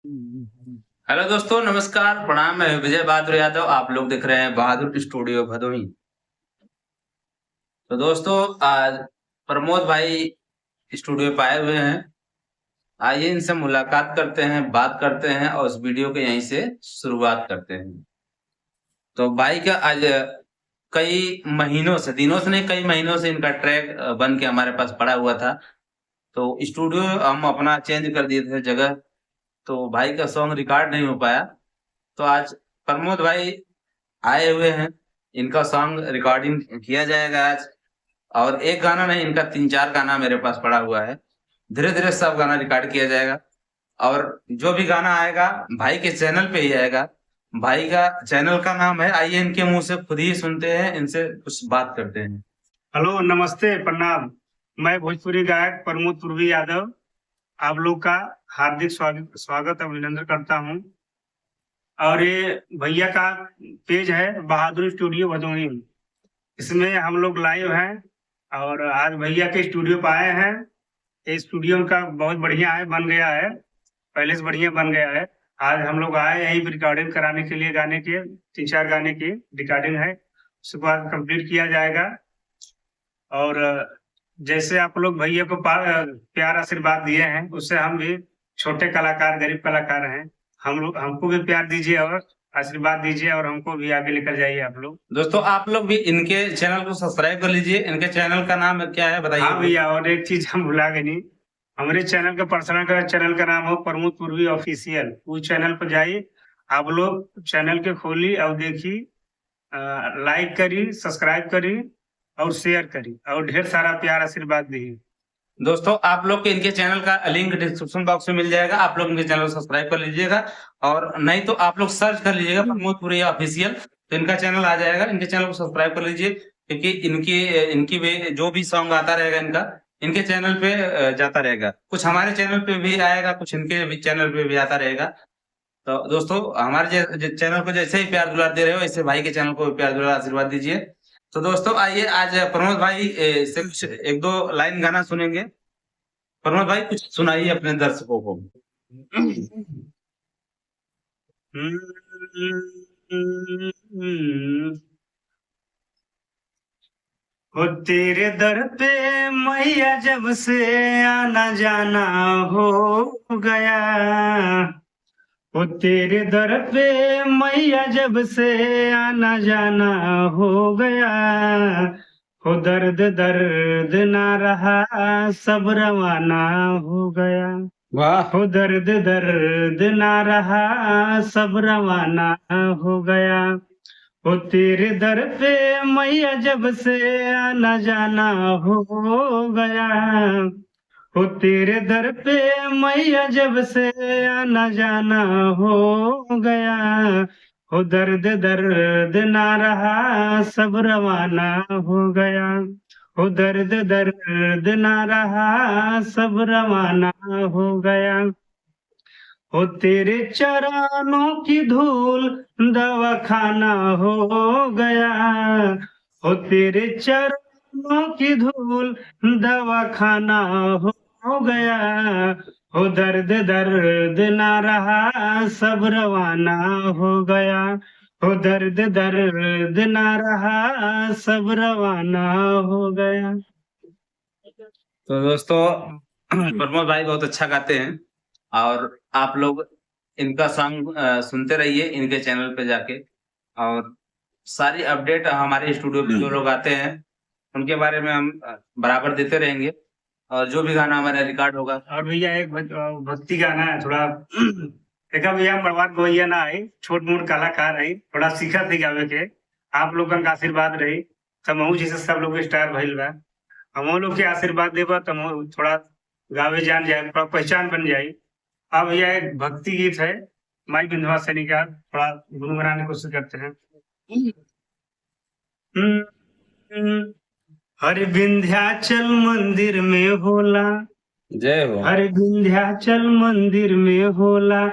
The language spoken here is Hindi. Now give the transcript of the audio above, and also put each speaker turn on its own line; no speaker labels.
हेलो दोस्तों, नमस्कार, प्रणाम। मैं विजय बहादुर यादव। आप लोग देख रहे हैं बहादुर स्टूडियो भदोही। तो दोस्तों, आज प्रमोद भाई स्टूडियो पे आए हुए हैं। आइए इनसे मुलाकात करते हैं, बात करते हैं और इस वीडियो को यहीं से शुरुआत करते हैं। तो भाई का आज कई महीनों से, दिनों से नहीं, कई महीनों से इनका ट्रैक बन के हमारे पास पड़ा हुआ था। तो स्टूडियो हम अपना चेंज कर दिए थे जगह, तो भाई का सॉन्ग रिकॉर्ड नहीं हो पाया। तो आज प्रमोद भाई आए हुए हैं, इनका सॉन्ग रिकॉर्डिंग किया जाएगा आज। और एक गाना नहीं, इनका 3-4 गाना मेरे पास पड़ा हुआ है। धीरे-धीरे सब गाना रिकॉर्ड किया जाएगा और जो भी गाना आएगा भाई के चैनल पे ही आएगा। भाई का चैनल का नाम है, आइए इनके मुँह से खुद ही सुनते हैं, इनसे कुछ बात करते हैं।
हेलो, नमस्ते, प्रणाम। मैं भोजपुरी गायक प्रमोद पूर्वी यादव आप लोग का हार्दिक स्वागत अभिनंदन करता हूं। और ये भैया का पेज है बहादुर स्टूडियो भदोही। इसमें हम लोग लाइव हैं और आज भैया के स्टूडियो पे आए हैं। ये स्टूडियो का बहुत बढ़िया है, बन गया है, पहले से बढ़िया बन गया है। आज हम लोग आए यहीं रिकॉर्डिंग कराने के लिए, गाने के 3-4 गाने की रिकॉर्डिंग है, उसके बाद कंप्लीट किया जाएगा। और जैसे आप लोग भैया को प्यार आशीर्वाद दिए हैं, उससे हम भी छोटे कलाकार, गरीब कलाकार हैं। हम लोग, हमको भी प्यार दीजिए और आशीर्वाद दीजिए और हमको भी आगे लेकर जाइए आप लोग।
दोस्तों, आप लोग भी इनके चैनल को सब्सक्राइब कर लीजिए। इनके चैनल का नाम क्या है बताइए?
हाँ भैया, और एक चीज हम भुला गए नहीं, हमारे चैनल का पर्सनल चैनल का नाम हो प्रमोद पूर्वी ऑफिशियल। उस चैनल पर जाइए, आप लोग चैनल के खोली और देखी, लाइक करी, सब्सक्राइब करी और शेयर करी और ढेर सारा प्यार आशीर्वाद दी।
दोस्तों, आप लोग के इनके चैनल का लिंक डिस्क्रिप्शन बॉक्स में मिल जाएगा। आप लोग इनके चैनल को सब्सक्राइब कर लीजिएगा और नहीं तो आप लोग सर्च कर लीजिएगा प्रमोद पुरी ऑफिशियल, तो इनका चैनल आ जाएगा। इनके चैनल को सब्सक्राइब कर लीजिए, क्योंकि इनकी इनकी भी जो भी सॉन्ग आता रहेगा इनका, इनके चैनल पे जाता रहेगा। कुछ हमारे चैनल पे भी आएगा, कुछ इनके भी चैनल पे भी आता रहेगा। तो दोस्तों, हमारे चैनल को जैसे ही प्यार दुलार दे रहे हो, ऐसे भाई के चैनल को भी प्यार दुलार आशीर्वाद दीजिए। तो दोस्तों, आइए आज प्रमोद भाई से कुछ 1-2 लाइन गाना सुनेंगे। प्रमोद भाई, कुछ सुनाइए अपने दर्शकों को।
हो तेरे दर पे मैया जब से आना जाना हो गया, हो तेरे दर पे मैया जब से आना जाना हो गया, हो दर्द दर्द ना रहा सब रवाना हो गया,
वाह!
हो दर्द दर्द ना रहा सब रवाना हो गया, हो तेरे दर पे मैया जब से आना जाना हो गया, हो तेरे दर पे मैया जब से आना जाना हो गया, हो दर्द दर्द ना रहा सब रवाना हो गया, हो दर्द दर्द ना रहा सब रवाना हो गया, हो तेरे चरणों की धूल दवाखाना हो गया, हो तेरे चरणों की धूल दवाखाना हो गया, हो दर्द दर्द ना रहा सब रवाना हो गया, हो दर्द दर्द ना रहा सब रवाना हो गया।
तो दोस्तों, प्रमोद भाई बहुत अच्छा गाते हैं और आप लोग इनका सॉन्ग सुनते रहिए इनके चैनल पे जाके। और सारी अपडेट हमारे स्टूडियो पे जो लोग आते हैं उनके बारे में हम बराबर देते रहेंगे और जो भी गाना हमारा रिकॉर्ड होगा।
और भैया एक भक्ति गाना है थोड़ा। देखा भैया, मरवाद भैया ना आई, छोट मोट कलाकार है, थोड़ा सीखा थी गावे के। आप लोगन का आशीर्वाद रही तमहू जैसे सब लोग स्टार भइल बा। हम लोग के आशीर्वाद देबा तमहू थोड़ा गावे जान जाए, थोड़ा पहचान बन जाए। अब भैया एक भक्ति गीत है, माई विंध्यवासिनी का, थोड़ा गुनगुनाने की कोशिश करते हैं। हर विंध्याचल मंदिर में होला,
जय हो।
हर विंध्याचल मंदिर में होला